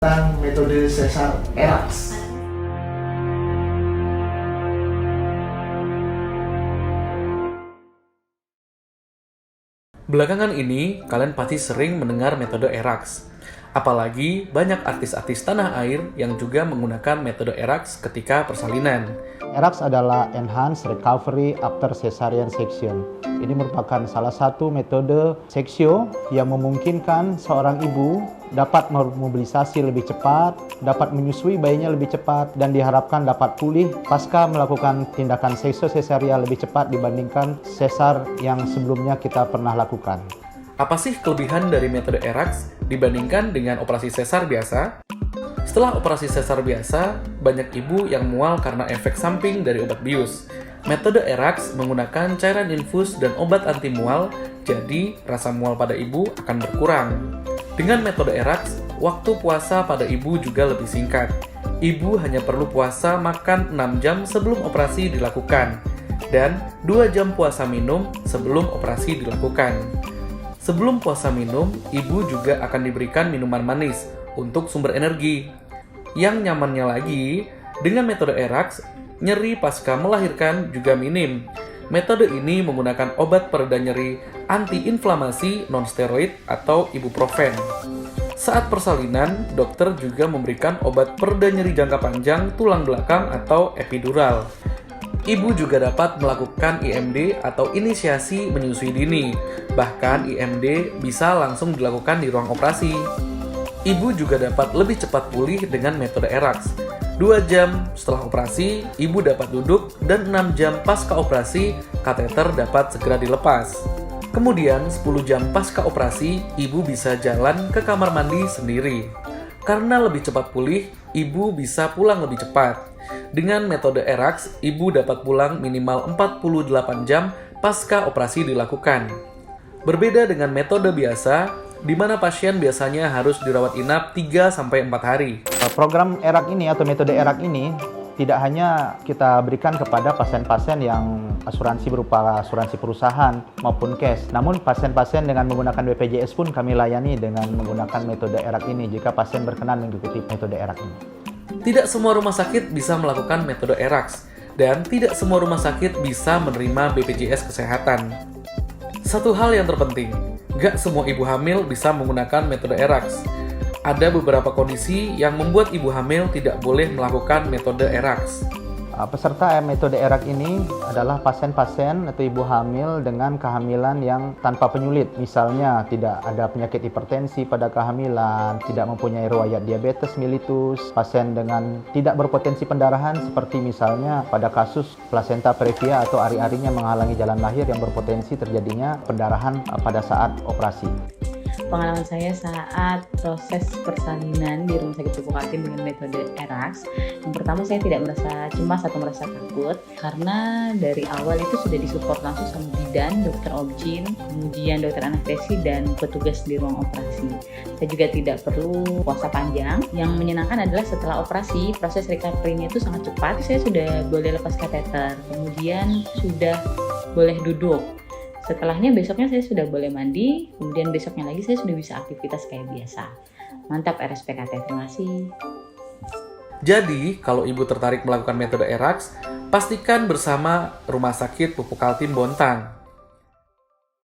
tentang metode sesar Erax. Belakangan ini, kalian pasti sering mendengar metode Erax. Apalagi banyak artis-artis tanah air yang juga menggunakan metode Erax ketika persalinan. Erax adalah Enhanced Recovery After Cesarean Section. Ini merupakan salah satu metode seksio yang memungkinkan seorang ibu dapat memobilisasi lebih cepat, dapat menyusui bayinya lebih cepat, dan diharapkan dapat pulih pasca melakukan tindakan seksio sesarian lebih cepat dibandingkan sesar yang sebelumnya kita pernah lakukan. Apa sih kelebihan dari metode Erax dibandingkan dengan operasi sesar biasa? Setelah operasi sesar biasa, banyak ibu yang mual karena efek samping dari obat bius. Metode Erax menggunakan cairan infus dan obat anti mual, jadi rasa mual pada ibu akan berkurang. Dengan metode Erax, waktu puasa pada ibu juga lebih singkat. Ibu hanya perlu puasa makan 6 jam sebelum operasi dilakukan, dan 2 jam puasa minum sebelum operasi dilakukan. Sebelum puasa minum, ibu juga akan diberikan minuman manis untuk sumber energi. Yang nyamannya lagi, dengan metode Erax, nyeri pasca melahirkan juga minim. Metode ini menggunakan obat pereda nyeri antiinflamasi non-steroid atau ibuprofen. Saat persalinan, dokter juga memberikan obat pereda nyeri jangka panjang tulang belakang atau epidural. Ibu juga dapat melakukan IMD atau inisiasi menyusui dini. Bahkan IMD bisa langsung dilakukan di ruang operasi. Ibu juga dapat lebih cepat pulih dengan metode Erax. 2 jam setelah operasi, ibu dapat duduk, dan 6 jam pasca operasi, kateter dapat segera dilepas. Kemudian 10 jam pasca operasi, ibu bisa jalan ke kamar mandi sendiri. Karena lebih cepat pulih, ibu bisa pulang lebih cepat. Dengan metode Erax, ibu dapat pulang minimal 48 jam pasca operasi dilakukan. Berbeda dengan metode biasa, di mana pasien biasanya harus dirawat inap 3-4 hari. Program Erax ini atau metode Erax ini tidak hanya kita berikan kepada pasien-pasien yang asuransi berupa asuransi perusahaan maupun cash. Namun pasien-pasien dengan menggunakan BPJS pun kami layani dengan menggunakan metode Erax ini jika pasien berkenan mengikuti metode Erax ini. Tidak semua rumah sakit bisa melakukan metode Erax, dan tidak semua rumah sakit bisa menerima BPJS Kesehatan. Satu hal yang terpenting, gak semua ibu hamil bisa menggunakan metode Erax. Ada beberapa kondisi yang membuat ibu hamil tidak boleh melakukan metode Erax. Peserta metode Erax ini adalah pasien-pasien atau ibu hamil dengan kehamilan yang tanpa penyulit. Misalnya tidak ada penyakit hipertensi pada kehamilan, tidak mempunyai riwayat diabetes mellitus, pasien dengan tidak berpotensi pendarahan seperti misalnya pada kasus plasenta previa atau ari-arinya menghalangi jalan lahir yang berpotensi terjadinya pendarahan pada saat operasi. Pengalaman saya saat proses persalinan di Rumah Sakit Pupuk Kaltim dengan metode Erax, yang pertama saya tidak merasa cemas atau merasa takut karena dari awal itu sudah disupport langsung sama bidan, dokter obgyn, kemudian dokter anestesi dan petugas di ruang operasi. Saya juga tidak perlu puasa panjang. Yang menyenangkan adalah setelah operasi, proses recovery-nya itu sangat cepat. Saya sudah boleh lepas kateter, kemudian sudah boleh duduk. Setelahnya besoknya saya sudah boleh mandi, kemudian besoknya lagi saya sudah bisa aktivitas kayak biasa. Mantap RSPKT, terima kasih. Jadi, kalau ibu tertarik melakukan metode Erax, pastikan bersama Rumah Sakit Pupuk Kaltim Bontang.